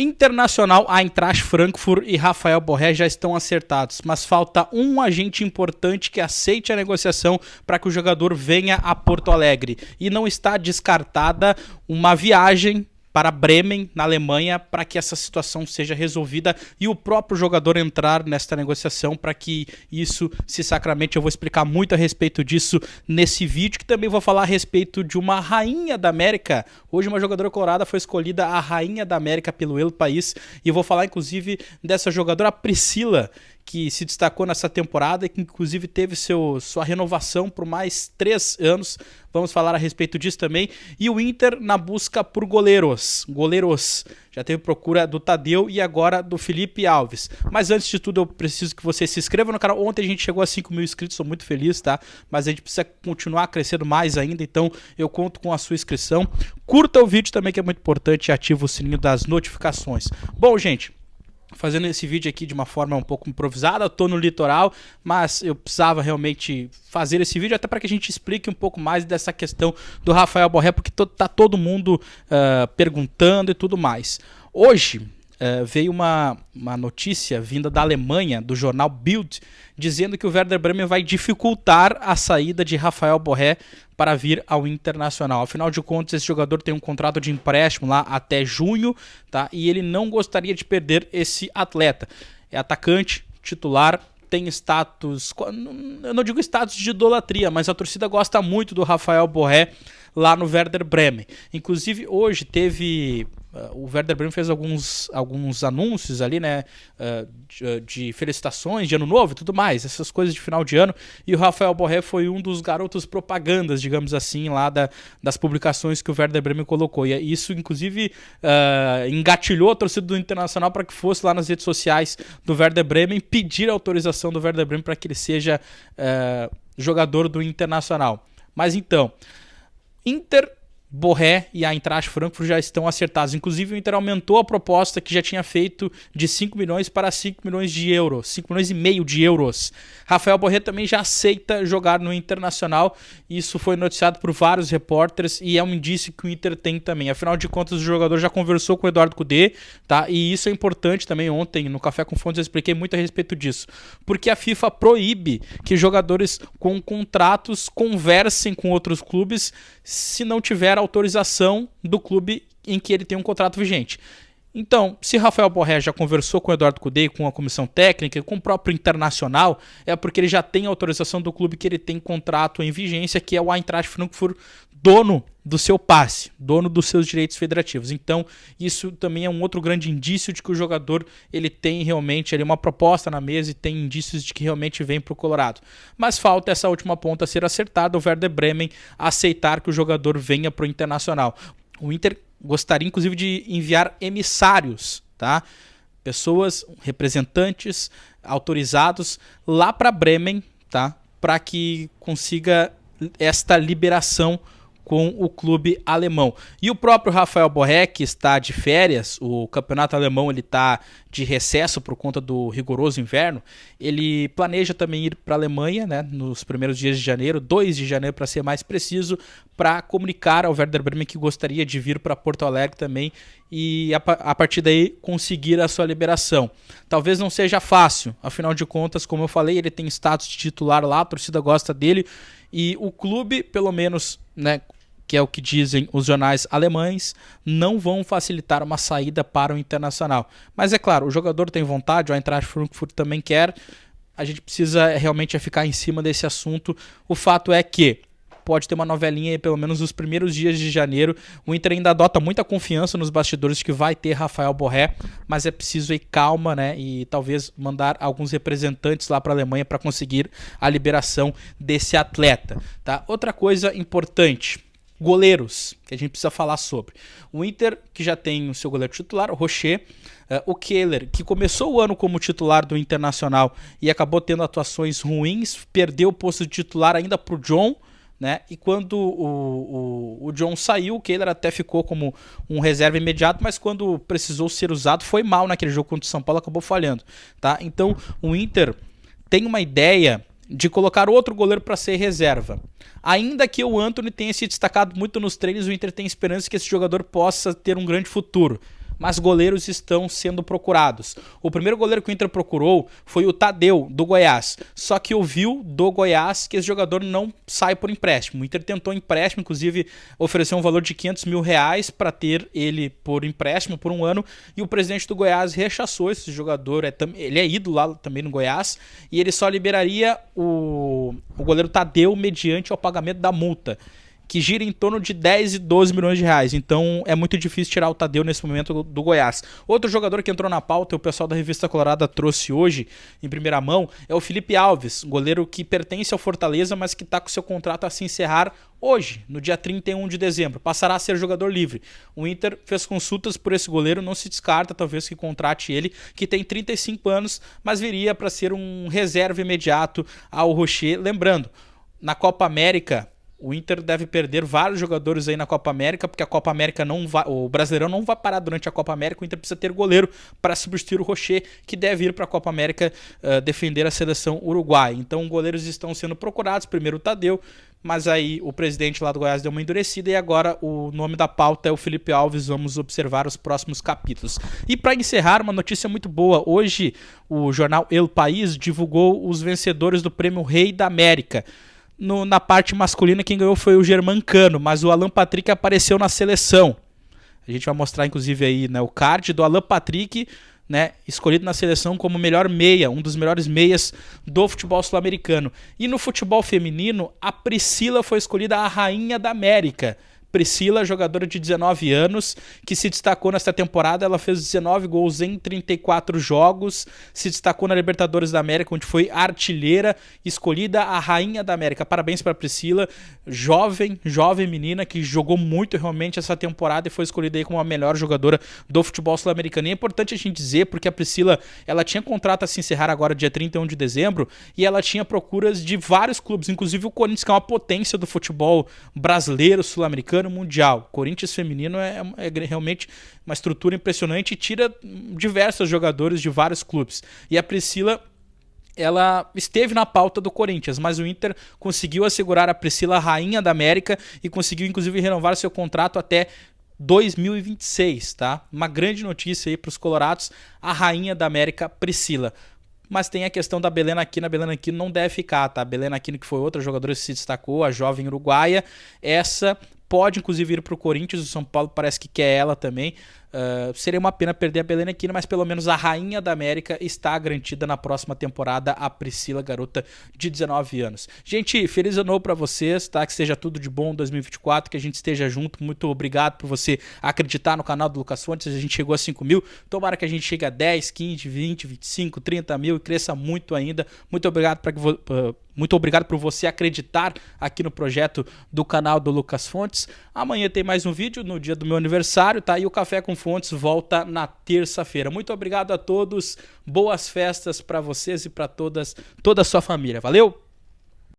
Internacional, Eintracht Frankfurt e Rafael Borré já estão acertados, mas falta um agente importante que aceite a negociação para que o jogador venha a Porto Alegre. E não está descartada uma viagem para Bremen, na Alemanha, para que essa situação seja resolvida e o próprio jogador entrar nesta negociação para que isso se sacramente. Eu vou explicar muito a respeito disso nesse vídeo, que também vou falar a respeito de uma rainha da América. Hoje uma jogadora colorada foi escolhida a rainha da América pelo El País e eu vou falar inclusive dessa jogadora, a Priscila, que se destacou nessa temporada e que inclusive teve sua renovação por mais 3 anos. Vamos falar a respeito disso também. E o Inter na busca por goleiros. Já teve procura do Tadeu e agora do Felipe Alves. Mas antes de tudo eu preciso que você se inscreva no canal. Ontem a gente chegou a 5 mil inscritos, sou muito feliz, tá? Mas a gente precisa continuar crescendo mais ainda, então eu conto com a sua inscrição. Curta o vídeo também, que é muito importante, e ativa o sininho das notificações. Bom, gente, fazendo esse vídeo aqui de uma forma um pouco improvisada, eu tô no litoral, mas eu precisava realmente fazer esse vídeo até para que a gente explique um pouco mais dessa questão do Rafael Borré, porque tá todo mundo perguntando e tudo mais. Hoje veio uma notícia vinda da Alemanha, do jornal Bild, dizendo que o Werder Bremen vai dificultar a saída de Rafael Borré para vir ao Internacional. Afinal de contas, esse jogador tem um contrato de empréstimo lá até junho, tá? E ele não gostaria de perder esse atleta. É atacante, titular, tem status, eu não digo status de idolatria, mas a torcida gosta muito do Rafael Borré lá no Werder Bremen. Inclusive, hoje teve... o Werder Bremen fez alguns anúncios ali, né, de felicitações de ano novo e tudo mais, essas coisas de final de ano, e o Rafael Borré foi um dos garotos propagandas, digamos assim, lá das publicações que o Werder Bremen colocou, e isso inclusive engatilhou a torcida do Internacional para que fosse lá nas redes sociais do Werder Bremen pedir a autorização do Werder Bremen para que ele seja jogador do Internacional. Mas então, Inter, Borré e a Eintracht Frankfurt já estão acertados. Inclusive o Inter aumentou a proposta que já tinha feito de 5 milhões para 5 milhões de euros. 5 milhões e meio de euros. Rafael Borré também já aceita jogar no Internacional. Isso foi noticiado por vários repórteres e é um indício que o Inter tem também. Afinal de contas, o jogador já conversou com o Eduardo Cudê, tá? E isso é importante também. Ontem, no Café com Fontes, eu expliquei muito a respeito disso. Porque a FIFA proíbe que jogadores com contratos conversem com outros clubes se não tiver autorização do clube em que ele tem um contrato vigente. Então, se Rafael Borré já conversou com o Eduardo Cudê, com a comissão técnica, com o próprio Internacional, é porque ele já tem autorização do clube que ele tem contrato em vigência, que é o Eintracht Frankfurt, dono do seu passe, dono dos seus direitos federativos. Então, isso também é um outro grande indício de que o jogador ele tem realmente ali uma proposta na mesa e tem indícios de que realmente vem para o Colorado. Mas falta essa última ponta a ser acertada, o Werder Bremen aceitar que o jogador venha para o Internacional. O Inter gostaria inclusive de enviar emissários, tá? Pessoas, representantes autorizados lá para Bremen, tá? Para que consiga esta liberação com o clube alemão. E o próprio Rafael Borré, que está de férias, o campeonato alemão ele está de recesso por conta do rigoroso inverno, ele planeja também ir para a Alemanha, né, nos primeiros dias de janeiro, 2 de janeiro para ser mais preciso, para comunicar ao Werder Bremen que gostaria de vir para Porto Alegre também e a partir daí conseguir a sua liberação. Talvez não seja fácil, afinal de contas, como eu falei, ele tem status de titular lá, a torcida gosta dele e o clube, pelo menos, né, que é o que dizem os jornais alemães, não vão facilitar uma saída para o Internacional. Mas é claro, o jogador tem vontade, o Eintracht Frankfurt também quer, a gente precisa realmente ficar em cima desse assunto. O fato é que pode ter uma novelinha aí, pelo menos nos primeiros dias de janeiro. O Inter ainda adota muita confiança nos bastidores que vai ter Rafael Borré, mas é preciso ir calma, né? E talvez mandar alguns representantes lá para a Alemanha para conseguir a liberação desse atleta, tá? Outra coisa importante, goleiros, que a gente precisa falar sobre. O Inter, que já tem o seu goleiro titular, o Rocher, o Kehler, que começou o ano como titular do Internacional e acabou tendo atuações ruins, perdeu o posto de titular ainda para o John, né? E quando o John saiu, o Kehler até ficou como um reserva imediato, mas quando precisou ser usado, foi mal naquele jogo contra o São Paulo, acabou falhando, tá? Então, o Inter tem uma ideia de colocar outro goleiro para ser reserva. Ainda que o Antony tenha se destacado muito nos treinos, o Inter tem esperança que esse jogador possa ter um grande futuro. mas goleiros estão sendo procurados. O primeiro goleiro que o Inter procurou foi o Tadeu, do Goiás, só que ouviu do Goiás que esse jogador não sai por empréstimo. O Inter tentou empréstimo, inclusive ofereceu um valor de R$500 mil para ter ele por empréstimo por um ano, e o presidente do Goiás rechaçou esse jogador. Ele é ídolo lá também no Goiás, e ele só liberaria o goleiro Tadeu mediante o pagamento da multa, que gira em torno de 10 e 12 milhões de reais. Então é muito difícil tirar o Tadeu nesse momento do Goiás. Outro jogador que entrou na pauta, e o pessoal da Revista Colorada trouxe hoje em primeira mão, é o Felipe Alves, goleiro que pertence ao Fortaleza, mas que está com seu contrato a se encerrar hoje, no dia 31 de dezembro. Passará a ser jogador livre. O Inter fez consultas por esse goleiro, não se descarta talvez que contrate ele, que tem 35 anos, mas viria para ser um reserva imediato ao Rocher. Lembrando, na Copa América, o Inter deve perder vários jogadores aí na Copa América, porque a Copa América não vai, o Brasileirão não vai parar durante a Copa América. O Inter precisa ter goleiro para substituir o Rocher, que deve ir para a Copa América defender a seleção uruguaia. Então, goleiros estão sendo procurados. Primeiro o Tadeu, mas aí o presidente lá do Goiás deu uma endurecida, e agora o nome da pauta é o Felipe Alves. Vamos observar os próximos capítulos. E para encerrar, uma notícia muito boa. Hoje o jornal El País divulgou os vencedores do Prêmio Rei da América. Na parte masculina, quem ganhou foi o Germancano, mas o Alan Patrick apareceu na seleção. A gente vai mostrar, inclusive, aí, né, o card do Alan Patrick, né, escolhido na seleção como melhor meia, um dos melhores meias do futebol sul-americano. E no futebol feminino, a Priscila foi escolhida a rainha da América. Priscila, jogadora de 19 anos, que se destacou nesta temporada. Ela fez 19 gols em 34 jogos, se destacou na Libertadores da América, onde foi artilheira, escolhida a rainha da América. Parabéns para Priscila, jovem menina que jogou muito realmente essa temporada e foi escolhida aí como a melhor jogadora do futebol sul-americano. E é importante a gente dizer, porque a Priscila, ela tinha contrato a se encerrar agora dia 31 de dezembro, e ela tinha procuras de vários clubes, inclusive o Corinthians, que é uma potência do futebol brasileiro, sul-americano, mundial. O Corinthians feminino é realmente uma estrutura impressionante e tira diversos jogadores de vários clubes. E a Priscila, ela esteve na pauta do Corinthians, mas o Inter conseguiu assegurar a Priscila rainha da América e conseguiu inclusive renovar seu contrato até 2026, tá? Uma grande notícia aí para os colorados, a rainha da América, Priscila. Mas tem a questão da Belén Aquino. A Belén Aquino não deve ficar, tá? A Belén Aquino, que foi outra jogadora que se destacou, a jovem uruguaia, essa pode inclusive ir para o Corinthians. O São Paulo parece que quer ela também. Seria uma pena perder a Belén Aquino, mas pelo menos a rainha da América está garantida na próxima temporada, a Priscila, garota de 19 anos. Gente, feliz ano novo para vocês, tá? Que seja tudo de bom em 2024, que a gente esteja junto. Muito obrigado por você acreditar no canal do Lucas Fontes. A gente chegou a 5 mil, tomara que a gente chegue a 10, 15, 20, 25, 30 mil e cresça muito ainda. Muito obrigado por você acreditar aqui no projeto do canal do Lucas Fontes. Amanhã tem mais um vídeo no dia do meu aniversário, tá? E o Café com Fontes volta na terça-feira. Muito obrigado a todos, boas festas para vocês e para toda a sua família. Valeu!